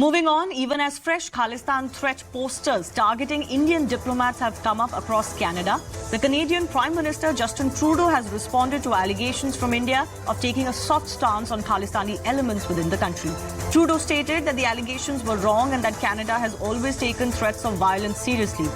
Moving on, even as fresh Khalistan threat posters targeting Indian diplomats have come up across Canada, the Canadian Prime Minister Justin Trudeau has responded to allegations from India of taking a soft stance on Khalistani elements within the country. Trudeau stated that the allegations were wrong and that Canada has always taken threats of violence seriously.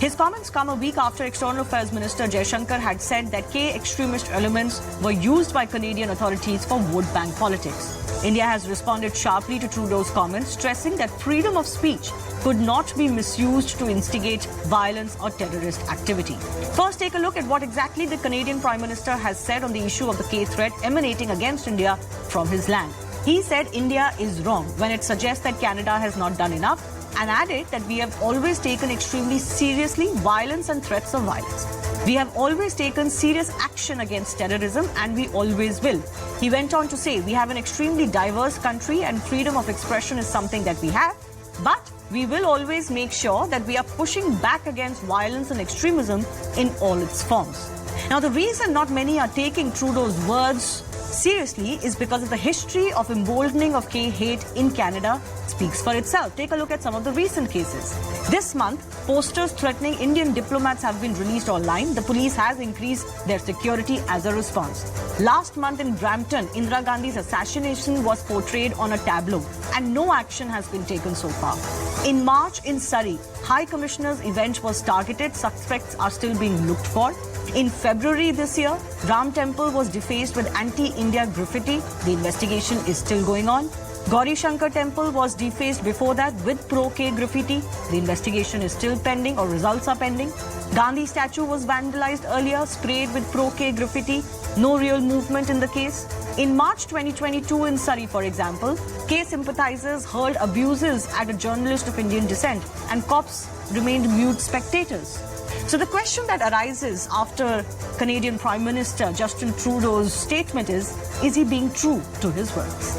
His comments come a week after External Affairs Minister Jaishankar had said that K-extremist elements were used by Canadian authorities for vote bank politics. India has responded sharply to Trudeau's comments, stressing that freedom of speech could not be misused to instigate violence or terrorist activity. First, take a look at what exactly the Canadian Prime Minister has said on the issue of the K threat emanating against India from his land. He said India is wrong when it suggests that Canada has not done enough, and added that we have always taken extremely seriously violence and threats of violence. We have always taken serious action against terrorism and we always will. He went on to say we have an extremely diverse country and freedom of expression is something that we have, but we will always make sure that we are pushing back against violence and extremism in all its forms. Now, the reason not many are taking Trudeau's words seriously is because of the history of emboldening of K-hate in Canada speaks for itself. Take a look at some of the recent cases. This month, posters threatening Indian diplomats have been released online. The police has increased their security as a response. Last month in Brampton, Indira Gandhi's assassination was portrayed on a tableau and no action has been taken so far. In March in Surrey, High Commissioner's event was targeted. Suspects are still being looked for. In February this year, Ram Temple was defaced with anti-India graffiti. The investigation is still going on. Gauri Shankar Temple was defaced before that with pro-K graffiti. The investigation is still pending or results are pending. Gandhi statue was vandalized earlier, sprayed with pro-K graffiti. No real movement in the case. In March 2022 in Surrey, for example, K sympathizers hurled abuses at a journalist of Indian descent and cops remained mute spectators. So the question that arises after Canadian Prime Minister Justin Trudeau's statement is he being true to his words?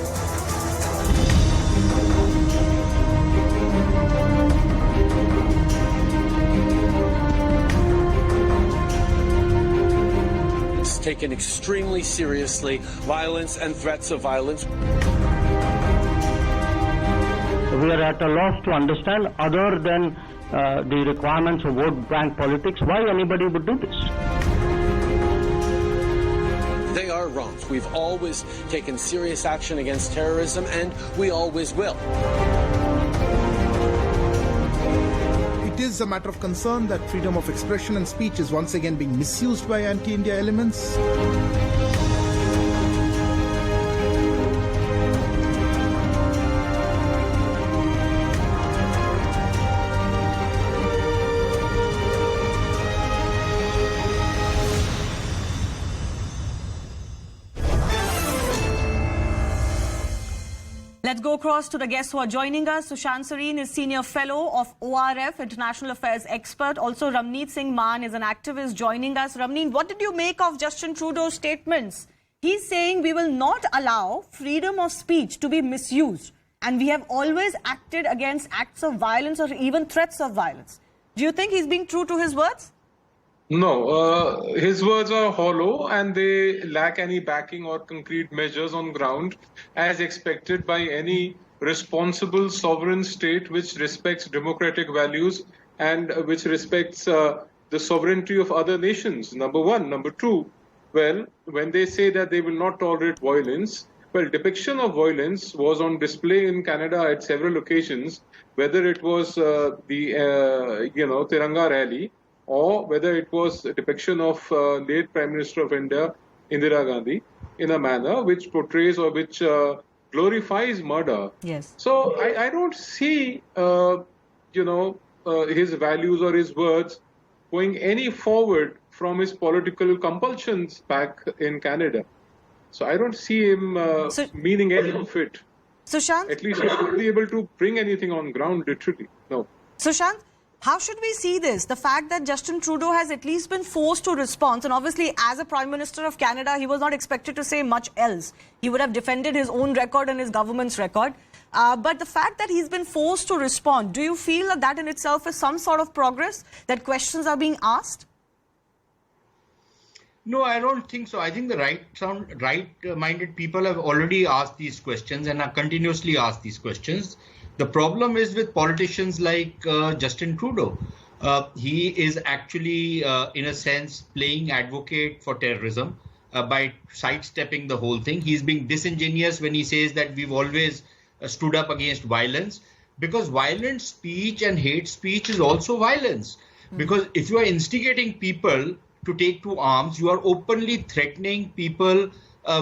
It's taken extremely seriously, violence and threats of violence. We are at a loss to understand, other than the requirements of vote bank politics, why anybody would do this. They are wrong. We've always taken serious action against terrorism, and we always will. It is a matter of concern that freedom of expression and speech is once again being misused by anti-India elements. Let's go across to the guests who are joining us. Sushant Sareen is Senior Fellow of ORF, International Affairs Expert. Also, Ramneet Singh Mann is an activist joining us. Ramneet, what did you make of Justin Trudeau's statements? He's saying we will not allow freedom of speech to be misused. And we have always acted against acts of violence or even threats of violence. Do you think he's being true to his words? No, his words are hollow and they lack any backing or concrete measures on ground as expected by any responsible sovereign state which respects democratic values and which respects the sovereignty of other nations, number one. Number two, well, when they say that they will not tolerate violence, well, depiction of violence was on display in Canada at several occasions, whether it was the Tiranga rally, or whether it was a depiction of late Prime Minister of India, Indira Gandhi, in a manner which portrays or which glorifies murder. Yes. So I don't see, his values or his words going any forward from his political compulsions back in Canada. So I don't see him meaning any of it. Sushant? At least he should be able to bring anything on ground, literally. No. Sushant? How should we see this? The fact that Justin Trudeau has at least been forced to respond, and obviously as a Prime Minister of Canada, he was not expected to say much else. He would have defended his own record and his government's record. But the fact that he's been forced to respond, do you feel that that in itself is some sort of progress, that questions are being asked? No, I don't think so. I think the right-minded people have already asked these questions and are continuously asked these questions. The problem is with politicians like Justin Trudeau. He is actually, in a sense, playing advocate for terrorism by sidestepping the whole thing. He's being disingenuous when he says that we've always stood up against violence, because violent speech and hate speech is also violence. Because if you are instigating people to take to arms, you are openly threatening people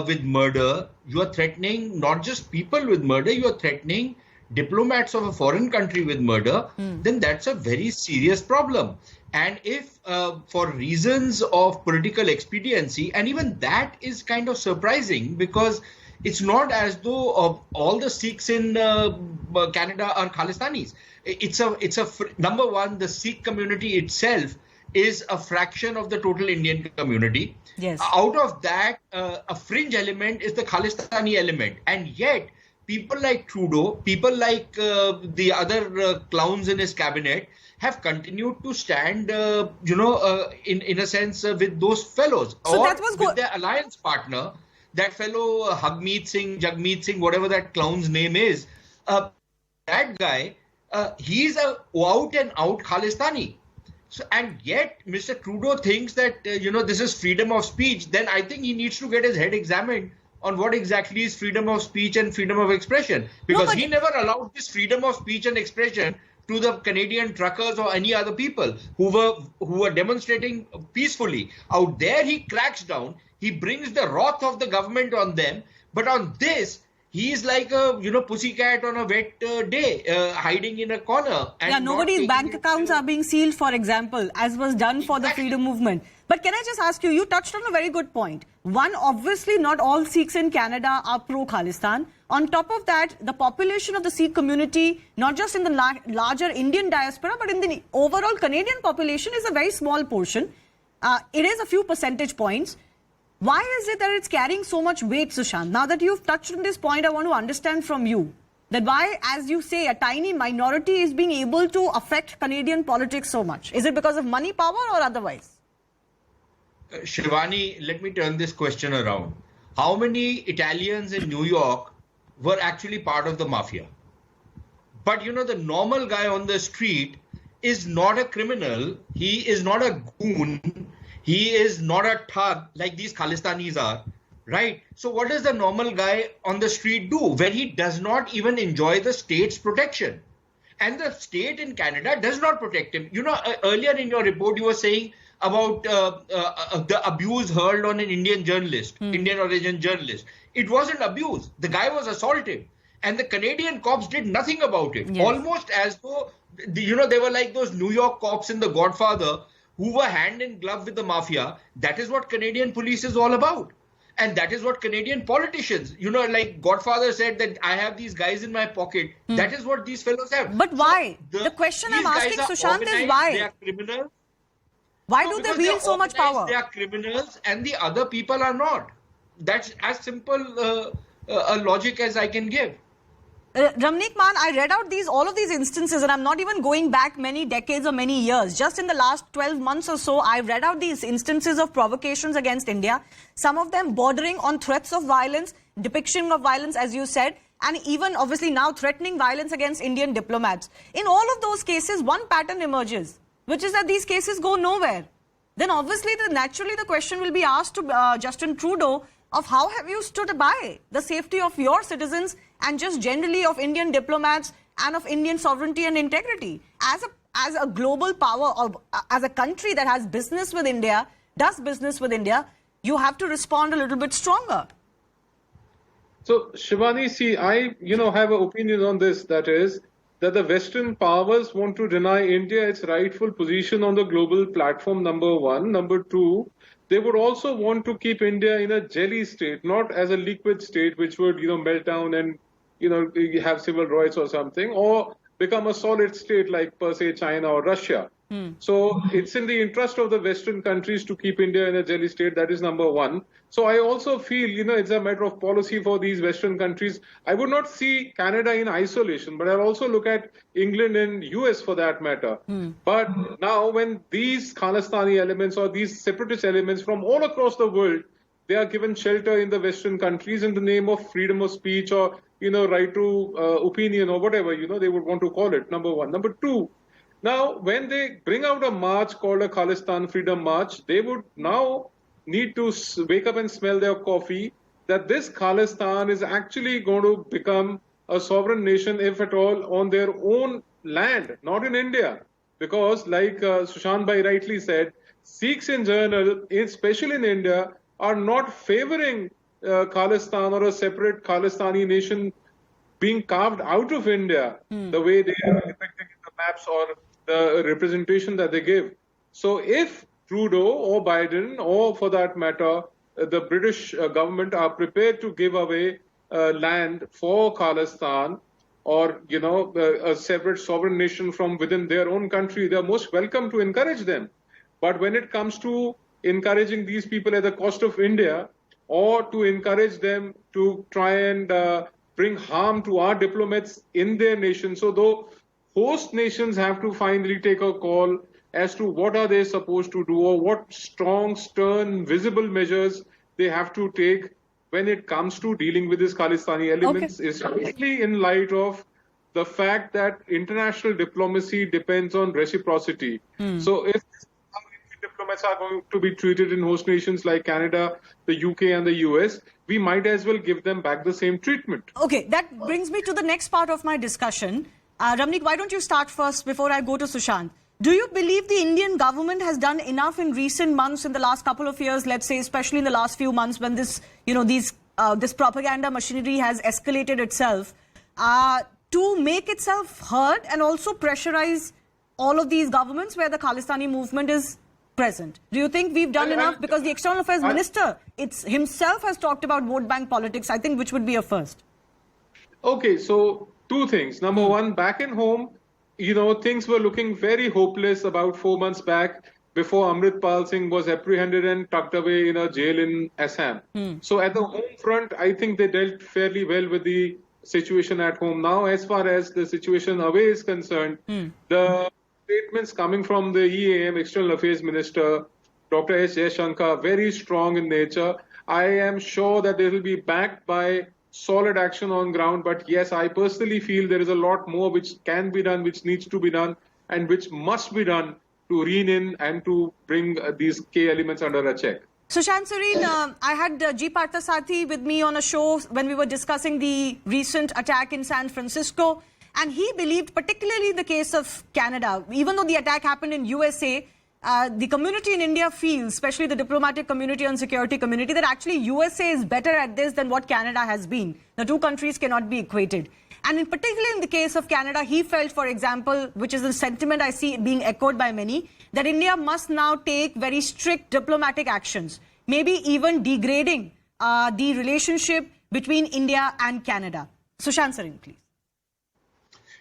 with murder. You are threatening not just people with murder, you are threatening diplomats of a foreign country with murder, then that's a very serious problem. And if for reasons of political expediency, and even that is kind of surprising, because it's not as though all the Sikhs in Canada are Khalistanis. Number one, the Sikh community itself is a fraction of the total Indian community. Yes. Out of that, a fringe element is the Khalistani element. And yet, people like Trudeau, people like the other clowns in his cabinet have continued to stand, in a sense, with those fellows. So or that was with their alliance partner, that fellow Jagmeet Singh, whatever that clown's name is. That guy, he's a out and out Khalistani. So, and yet Mr. Trudeau thinks that, this is freedom of speech. Then I think he needs to get his head examined on what exactly is freedom of speech and freedom of expression. Because he never allowed this freedom of speech and expression to the Canadian truckers or any other people who were demonstrating peacefully. Out there, he cracks down. He brings the wrath of the government on them. But on this, he is like a pussycat on a wet day, hiding in a corner. And nobody's bank accounts are being sealed, for example, as was done for the freedom movement. But can I just ask you, you touched on a very good point. One, obviously not all Sikhs in Canada are pro-Khalistan. On top of that, the population of the Sikh community, not just in the larger Indian diaspora, but in the overall Canadian population, is a very small portion. It is a few percentage points. Why is it that it's carrying so much weight, Sushant? Now that you've touched on this point, I want to understand from you that why, as you say, a tiny minority is being able to affect Canadian politics so much. Is it because of money, power, or otherwise? Shivani, let me turn this question around. How many Italians in New York were actually part of the mafia? But the normal guy on the street is not a criminal. He is not a goon. He is not a thug like these Khalistanis are, right? So what does the normal guy on the street do when he does not even enjoy the state's protection? And the state in Canada does not protect him. Earlier in your report, you were saying about the abuse hurled on an Indian journalist, Indian origin journalist. It wasn't abuse. The guy was assaulted. And the Canadian cops did nothing about it. Yes. Almost as though, they were like those New York cops in The Godfather who were hand in glove with the mafia. That is what Canadian police is all about. And that is what Canadian politicians, like Godfather said that I have these guys in my pocket. That is what these fellows have. But why? So the question I'm asking, Sushant, is why? They are criminals. Why do they wield so much power? They are criminals and the other people are not. That's as simple a logic as I can give. Ramnik Man, I read out all of these instances, and I'm not even going back many decades or many years. Just in the last 12 months or so, I read out these instances of provocations against India, some of them bordering on threats of violence, depiction of violence, as you said, and even obviously now threatening violence against Indian diplomats. In all of those cases, one pattern emerges, which is that these cases go nowhere. Then obviously, naturally, the question will be asked to Justin Trudeau of how have you stood by the safety of your citizens and just generally of Indian diplomats and of Indian sovereignty and integrity. As a global power, or as a country that has business with India, does business with India, you have to respond a little bit stronger. So, Shivani, see, I, have an opinion on this, that is, that the Western powers want to deny India its rightful position on the global platform, number one. Number two, they would also want to keep India in a jelly state, not as a liquid state, which would, melt down and, have civil rights or something, or become a solid state like, per se, China or Russia. So it's in the interest of the Western countries to keep India in a jelly state. That is number one. So I also feel, it's a matter of policy for these Western countries. I would not see Canada in isolation, but I'll also look at England and US for that matter. But now when these Khalistani elements or these separatist elements from all across the world they are given shelter in the Western countries in the name of freedom of speech or, right to opinion or whatever, they would want to call it, number one. Number two, now when they bring out a march called a Khalistan Freedom March, they would now need to wake up and smell their coffee that this Khalistan is actually going to become a sovereign nation, if at all, on their own land, not in India. Because like Sushant Bhai rightly said, Sikhs in general, especially in India, are not favoring Khalistan or a separate Khalistani nation being carved out of India the way they are depicted in the maps or the representation that they give. So if Trudeau or Biden or for that matter, the British government are prepared to give away land for Khalistan or, a separate sovereign nation from within their own country, they are most welcome to encourage them. But when it comes to encouraging these people at the cost of India or to encourage them to try and bring harm to our diplomats in their nation, so though host nations have to finally take a call as to what are they supposed to do or what strong, stern, visible measures they have to take when it comes to dealing with these Khalistani elements, especially in light of the fact that international diplomacy depends on reciprocity. So if diplomats are going to be treated in host nations like Canada, the UK and the US, we might as well give them back the same treatment. Okay, that brings me to the next part of my discussion. Ramnik, why don't you start first before I go to Sushant? Do you believe the Indian government has done enough in recent months, in the last couple of years, let's say, especially in the last few months when this, this propaganda machinery has escalated itself, to make itself heard and also pressurize all of these governments where the Khalistani movement is present? Do you think we've done enough? Because the External Affairs Minister himself has talked about vote bank politics, I think, which would be a first. Okay, so two things. Number one, back in home, things were looking very hopeless about 4 months back before Amritpal Singh was apprehended and tucked away in a jail in Assam. So at the home front, I think they dealt fairly well with the situation at home. Now, as far as the situation away is concerned, the statements coming from the EAM, External Affairs Minister, Dr. S. Jaishankar, very strong in nature. I am sure that they will be backed by solid action on ground. But yes, I personally feel there is a lot more which can be done, which needs to be done, and which must be done to rein in and to bring these key elements under a check. Sushant Sareen, I had G. Parthasathi with me on a show when we were discussing the recent attack in San Francisco. And he believed, particularly in the case of Canada, even though the attack happened in USA, the community in India feels, especially the diplomatic community and security community, that actually USA is better at this than what Canada has been. The two countries cannot be equated. And in particular in the case of Canada, he felt, for example, which is a sentiment I see being echoed by many, that India must now take very strict diplomatic actions, maybe even degrading the relationship between India and Canada. Sushant Sareen, please.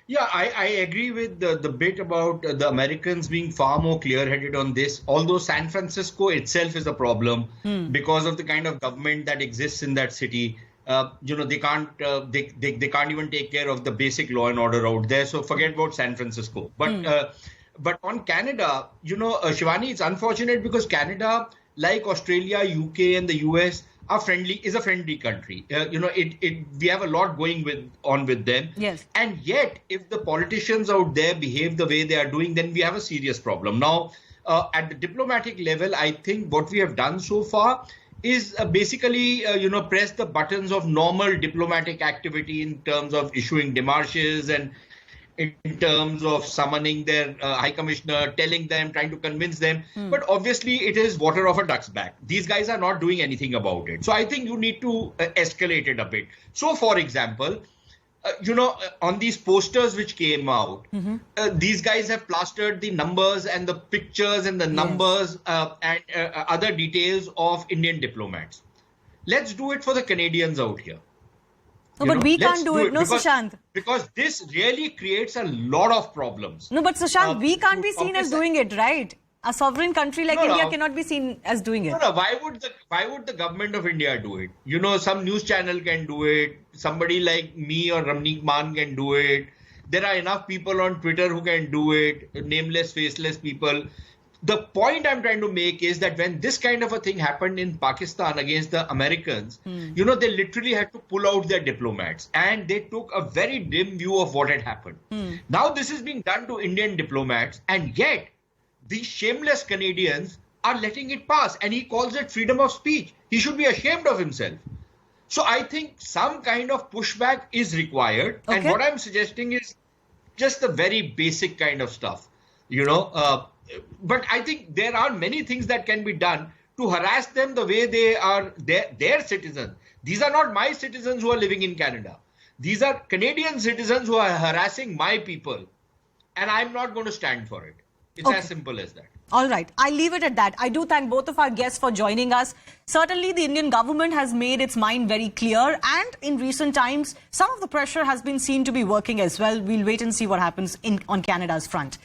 Yeah, I agree with the bit about the Americans being far more clear-headed on this, although San Francisco itself is a problem because of the kind of government that exists in that city. They can't even take care of the basic law and order out there. So forget about San Francisco. But on Canada, Shivani, it's unfortunate because Canada, like Australia, UK and the US, is a friendly country. We have a lot going on with them. Yes. And yet, if the politicians out there behave the way they are doing, then we have a serious problem. Now, at the diplomatic level, I think what we have done so far is basically, press the buttons of normal diplomatic activity in terms of issuing démarches and in terms of summoning their High Commissioner, telling them, trying to convince them. But obviously, it is water off a duck's back. These guys are not doing anything about it. So I think you need to escalate it a bit. So, for example, on these posters which came out, these guys have plastered the numbers and the pictures and the numbers and other details of Indian diplomats. Let's do it for the Canadians out here. No, but we can't do it. No, Sushant. Because this really creates a lot of problems. No, but Sushant, we can't be seen as doing it, right? A sovereign country like India cannot be seen as doing it. No, why would the government of India do it? Some news channel can do it. Somebody like me or Ramnik Man can do it. There are enough people on Twitter who can do it. Nameless, faceless people. The point I'm trying to make is that when this kind of a thing happened in Pakistan against the Americans, you know, they literally had to pull out their diplomats and they took a very dim view of what had happened. Now this is being done to Indian diplomats, and yet these shameless Canadians are letting it pass, and he calls it freedom of speech. He should be ashamed of himself. So I think some kind of pushback is required. Okay. And what I'm suggesting is just the very basic kind of stuff, you know. But I think there are many things that can be done to harass them the way they are their citizens. These are not my citizens who are living in Canada. These are Canadian citizens who are harassing my people. And I'm not going to stand for it. It's as simple as that. All right. I'll leave it at that. I do thank both of our guests for joining us. Certainly, the Indian government has made its mind very clear. And in recent times, some of the pressure has been seen to be working as well. We'll wait and see what happens on Canada's front.